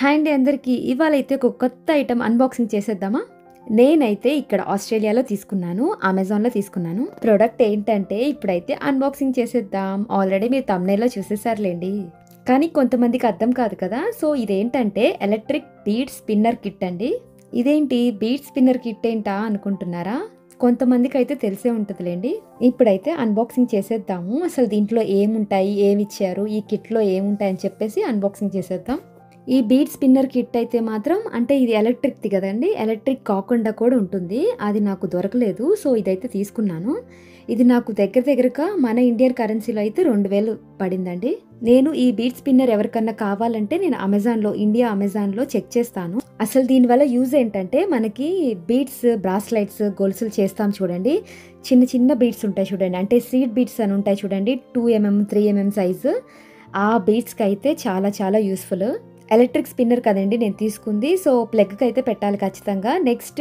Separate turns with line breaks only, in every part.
Hi అండి అందరికీ. ఇవాళైతే ఒక కొత్త ఐటెం అన్బాక్సింగ్ చేసేద్దామా? నేనైతే ఇక్కడ ఆస్ట్రేలియాలో తీసుకున్నాను. అమెజాన్‌లో తీసుకున్నాను. ప్రొడక్ట్ ఏంటంటే ఇప్పుడైతే అన్బాక్సింగ్ చేసేద్దాం. ఆల్రెడీ మీరు థంబ్‌నెయిల్‌లో చూసేసారులెండి. కానీ కొంతమందికి అర్థం కాదు కదా! సో ఇదేంటంటే ఎలక్ట్రిక్ బీడ్ స్పిన్నర్ కిట్ అండి. ఇదేంటి బీడ్ స్పిన్నర్ కిట్ ఏంటా అనుకుంటున్నారా? కొంతమందికైతే తెలిసే ఉంటదిలెండి. ఇప్పుడైతే అన్బాక్సింగ్ చేసేద్దాము. అసలు దీంట్లో ఏముంటాయి? ఏమిచ్చారు? ఈ కిట్‌లో ఏముంటాయని చెప్పేసి అన్బాక్సింగ్ చేసేద్దాం. ఈ బీడ్ స్పిన్నర్ కిట్ అయితే మాత్రం అంటే ఇది ఎలక్ట్రిక్‌ది కదండీ! ఎలక్ట్రిక్ కాకుండా కూడా ఉంటుంది. అది నాకు దొరకలేదు. సో ఇదైతే తీసుకున్నాను. ఇది నాకు దగ్గరగా మన ఇండియన్ కరెన్సీలో అయితే 2000 పడిందండి. నేను ఈ బీడ్ స్పిన్నర్ ఎవరికన్నా కావాలంటే నేను అమెజాన్‌లో చెక్ చేస్తాను. అసలు దీనివల్ల యూజ్ ఏంటంటే మనకి బీడ్స్, బ్రాస్లెట్స్, గొలుసులు చేస్తాం చూడండి. చిన్న బీడ్స్ ఉంటాయి చూడండి. అంటే సీడ్ బీడ్స్ అని ఉంటాయి చూడండి. 2 mm, 3 mm సైజు. ఆ బీడ్స్‌కి అయితే చాలా యూజ్‌ఫుల్. ఎలక్ట్రిక్ స్పిన్నర్ కదండి నేను తీసుకుంది. సో ప్లగ్‌కి అయితే పెట్టాలి ఖచ్చితంగా. నెక్స్ట్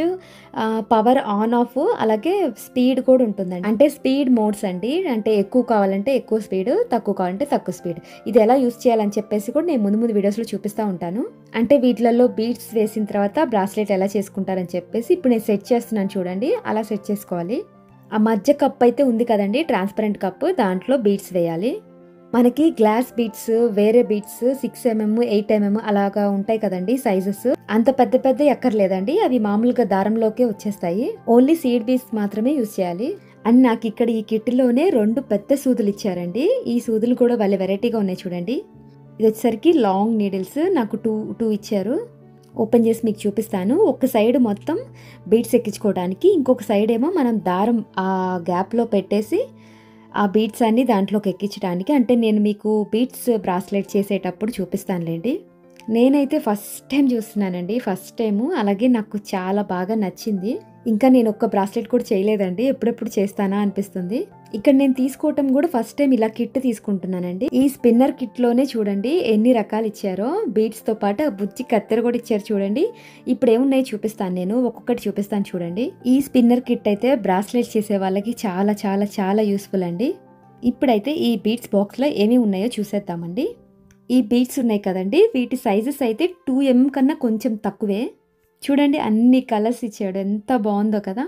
పవర్ ఆన్ ఆఫ్ అలాగే స్పీడ్ కూడా ఉంటుందండి. అంటే స్పీడ్ మోడ్స్ అండి. అంటే ఎక్కువ కావాలంటే ఎక్కువ స్పీడ్, తక్కువ కావాలంటే తక్కువ స్పీడ్. ఇది ఎలా యూజ్ చేయాలని చెప్పేసి కూడా నేను ముందు వీడియోస్‌లో చూపిస్తూ ఉంటాను. అంటే వీటిలలో బీడ్స్ వేసిన తర్వాత బ్రాస్లెట్ ఎలా చేసుకుంటారని చెప్పేసి ఇప్పుడు నేను సెట్ చేస్తున్నాను చూడండి. అలా సెట్ చేసుకోవాలి. ఆ మధ్య కప్ అయితే ఉంది కదండి, ట్రాన్స్పరెంట్ కప్, దాంట్లో బీడ్స్ వేయాలి. మనకి గ్లాస్ బీడ్స్, వేరే బీడ్స్ 6 mm, 8 mm అలాగా ఉంటాయి కదండి సైజెస్. అంత పెద్ద ఎక్కర్లేదండి. అవి మామూలుగా దారంలోకే వచ్చేస్తాయి. ఓన్లీ సీడ్ బీడ్స్ మాత్రమే యూజ్ చేయాలి. అండ్ నాకు ఇక్కడ ఈ కిట్లోనే 2 పెద్ద సూదులు ఇచ్చారండి. ఈ సూదులు కూడా భలే వెరైటీగా ఉన్నాయి చూడండి. ఇది వచ్చేసరికి లాంగ్ నీడిల్స్. నాకు టూ ఇచ్చారు. ఓపెన్ చేసి మీకు చూపిస్తాను. ఒక సైడ్ మొత్తం బీడ్స్ ఎక్కించుకోవడానికి, ఇంకొక సైడ్ ఏమో మనం దారం ఆ గ్యాప్లో పెట్టేసి ఆ బీడ్స్ అన్ని దాంట్లోకి ఎక్కించడానికి. అంటే నేను మీకు బీడ్స్ బ్రాస్లెట్ చేసేటప్పుడు చూపిస్తానులేండి. నేనైతే ఫస్ట్ టైం చూస్తున్నానండి. First time. అలాగే నాకు చాలా బాగా నచ్చింది. ఇంకా నేను ఒక్క బ్రాస్లెట్ కూడా చేయలేదండి. ఎప్పుడెప్పుడు చేస్తానా అనిపిస్తుంది. ఇక్కడ నేను తీసుకోవటం కూడా ఫస్ట్ టైం ఇలా కిట్ తీసుకుంటున్నానండి. ఈ స్పిన్నర్ కిట్లోనే చూడండి ఎన్ని రకాలు ఇచ్చారో. బీడ్స్తో పాటు ఆ బుజ్జి కత్తెర కూడా ఇచ్చారు చూడండి. ఇప్పుడు ఏమున్నాయో చూపిస్తాను, నేను ఒక్కొక్కటి చూపిస్తాను చూడండి. ఈ స్పిన్నర్ కిట్ అయితే బ్రాస్లెట్ చేసే వాళ్ళకి చాలా యూస్ఫుల్ అండి. ఇప్పుడైతే ఈ బీడ్స్ బాక్స్లో ఏమేమి ఉన్నాయో చూసేద్దామండి. ఈ బీడ్స్ ఉన్నాయి కదండి, వీటి సైజెస్ అయితే 2 mm కన్నా కొంచెం తక్కువే. చూడండి అన్ని కలర్స్ ఇచ్చాడు, ఎంత బాగుందో కదా.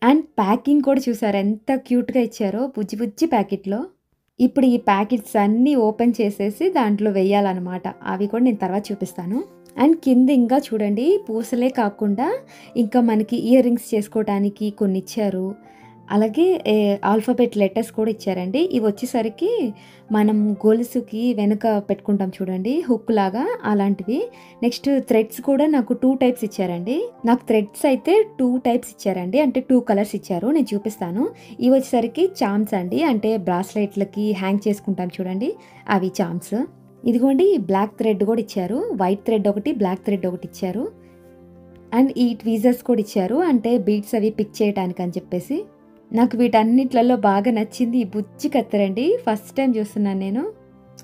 అండ్ ప్యాకింగ్ కూడా చూసారు ఎంత క్యూట్గా ఇచ్చారో, బుజ్జి ప్యాకెట్లో. ఇప్పుడు ఈ ప్యాకెట్స్ అన్నీ ఓపెన్ చేసేసి దాంట్లో వేయాలన్నమాట. అవి కూడా నేను తర్వాత చూపిస్తాను. అండ్ కింద ఇంకా చూడండి పూసలే కాకుండా ఇంకా మనకి ఇయర్ రింగ్స్ చేసుకోవడానికి కొన్ని ఇచ్చారు. అలాగే ఆల్ఫాబెట్ లెటర్స్ కూడా ఇచ్చారండి. ఇవి వచ్చేసరికి మనం గొలుసుకి వెనుక పెట్టుకుంటాం చూడండి, హుక్ లాగా అలాంటివి. నెక్స్ట్ థ్రెడ్స్ కూడా నాకు 2 టైప్స్ ఇచ్చారండి. నాకు థ్రెడ్స్ అయితే 2 టైప్స్ ఇచ్చారండి. అంటే 2 కలర్స్ ఇచ్చారు. నేను చూపిస్తాను. ఇవి వచ్చేసరికి చామ్స్ అండి. అంటే బ్రాస్లెట్లకి హ్యాంగ్ చేసుకుంటాం చూడండి, అవి చామ్స్. ఇదిగోండి బ్లాక్ థ్రెడ్ కూడా ఇచ్చారు. వైట్ థ్రెడ్ ఒకటి, బ్లాక్ థ్రెడ్ ఒకటి ఇచ్చారు. అండ్ ఈ ట్వీజర్స్ కూడా ఇచ్చారు. అంటే బీడ్స్ అవి పిక్ చేయడానికి అని చెప్పేసి. నాకు వీటన్నిట్లలో బాగా నచ్చింది ఈ బుజ్జి కత్తెరండి. ఫస్ట్ టైం చూస్తున్నాను నేను.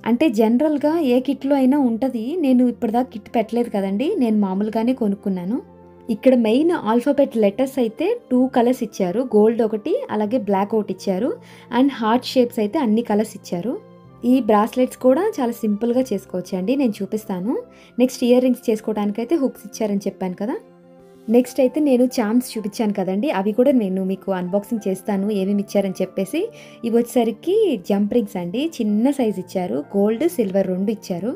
అంటే జనరల్గా ఏ కిట్లో అయినా ఉంటుంది. నేను ఇప్పటిదాకా కిట్ పెట్టలేదు కదండి, నేను మామూలుగానే కొనుక్కున్నాను. ఇక్కడ మెయిన్ ఆల్ఫాబెట్ లెటర్స్ అయితే 2 కలర్స్ ఇచ్చారు. గోల్డ్ ఒకటి, అలాగే బ్లాక్ ఒకటి ఇచ్చారు. అండ్ హార్ట్ షేప్స్ అయితే అన్ని కలర్స్ ఇచ్చారు. ఈ బ్రాస్లెట్స్ కూడా చాలా సింపుల్గా చేసుకోవచ్చు అండి, నేను చూపిస్తాను. నెక్స్ట్ ఇయర్ రింగ్స్ చేసుకోవడానికి అయితే హుక్స్ ఇచ్చారని చెప్పాను కదా. నెక్స్ట్ అయితే నేను చామ్స్ చూపించాను కదండి, అవి కూడా నేను మీకు అన్బాక్సింగ్ చేస్తాను ఏమేమి ఇచ్చారని చెప్పేసి. ఇవి వచ్చేసరికి జంప్ రింగ్స్ అండి. చిన్న సైజ్ ఇచ్చారు. గోల్డ్, సిల్వర్ 2 ఇచ్చారు.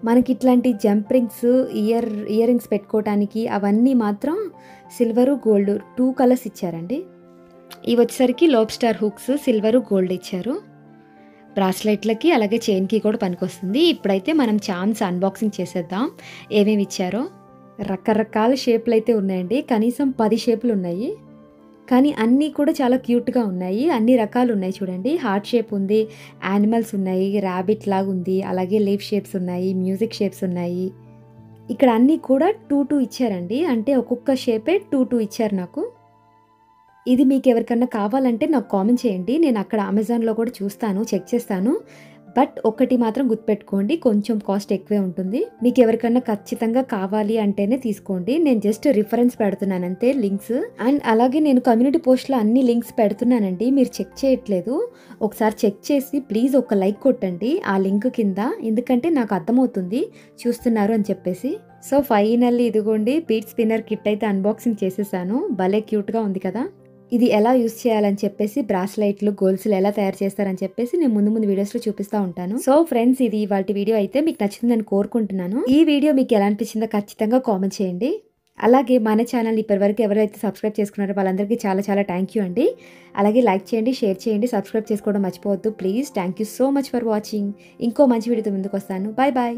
మనకి ఇట్లాంటి జంప్ రింగ్స్, ఇయర్ రింగ్స్ పెట్టుకోవడానికి అవన్నీ మాత్రం సిల్వరు, గోల్డ్ 2 కలర్స్ ఇచ్చారండి. ఇవి వచ్చేసరికి లోబ్స్టార్ హుక్స్, సిల్వరు, గోల్డ్ ఇచ్చారు. బ్రాస్లెట్లకి అలాగే చైన్కి కూడా పనికొస్తుంది. ఇప్పుడైతే మనం చామ్స్ అన్బాక్సింగ్ చేసేద్దాం ఏమేమి ఇచ్చారో. రకరకాల షేప్లు అయితే ఉన్నాయండి. కనీసం 10 షేపులు ఉన్నాయి. కానీ అన్నీ కూడా చాలా క్యూట్గా ఉన్నాయి. అన్ని రకాలు ఉన్నాయి చూడండి. హార్ట్ షేప్ ఉంది, యానిమల్స్ ఉన్నాయి, ర్యాబిట్ లాగా ఉంది, అలాగే లీఫ్ షేప్స్ ఉన్నాయి, మ్యూజిక్ షేప్స్ ఉన్నాయి. ఇక్కడ అన్నీ కూడా 2 ఇచ్చారండి. అంటే ఒక్కొక్క షేపే 2 ఇచ్చారు నాకు. ఇది మీకు ఎవరికన్నా కావాలంటే నాకు కామెంట్ చేయండి. నేను అక్కడ అమెజాన్లో కూడా చూస్తాను, చెక్ చేస్తాను. బట్ ఒకటి మాత్రం గుర్తుపెట్టుకోండి, కొంచెం కాస్ట్ ఎక్కువే ఉంటుంది. మీకు ఎవరికన్నా ఖచ్చితంగా కావాలి అంటేనే తీసుకోండి. నేను జస్ట్ రిఫరెన్స్ పెడుతున్నాను అంతే, లింక్స్. అండ్ అలాగే నేను కమ్యూనిటీ పోస్ట్లో అన్ని లింక్స్ పెడుతున్నానండి, మీరు చెక్ చేయట్లేదు. ఒకసారి చెక్ చేసి ప్లీజ్ ఒక లైక్ కొట్టండి ఆ లింక్ కింద, ఎందుకంటే నాకు అర్థమవుతుంది చూస్తున్నారు అని చెప్పేసి. సో ఫైనల్లీ ఇదిగోండి బీట్ స్పిన్నర్ కిట్ అయితే అన్బాక్సింగ్ చేసేసాను. భలే క్యూట్‌గా ఉంది కదా! ఇది ఎలా యూజ్ చేయాలని చెప్పేసి బ్రాస్లైట్లు, గోల్స్‌లు ఎలా తయారు చేస్తారని చెప్పేసి నేను ముందు ముందు వీడియోస్‌లో చూపిస్తా ఉంటాను. సో ఫ్రెండ్స్ ఇది ఇవాల్టి వీడియో అయితే మీకు నచ్చిందని కోరుకుంటున్నాను. ఈ వీడియో మీకు ఎలా అనిపించిందో ఖచ్చితంగా కామెంట్ చేయండి. అలాగే మన ఛానల్‌ని ఇప్పటివరకు ఎవరైతే సబ్స్క్రైబ్ చేసుకున్నారో వాళ్ళందరికీ చాలా చాలా థ్యాంక్ యూ అండి. అలాగే లైక్ చేయండి, షేర్ చేయండి, సబ్స్క్రైబ్ చేసుకోవడం మర్చిపోవద్దు please. Thank you so much for watching. ఇంకో మంచి వీడియోతో ముందుకొస్తాను. Bye bye.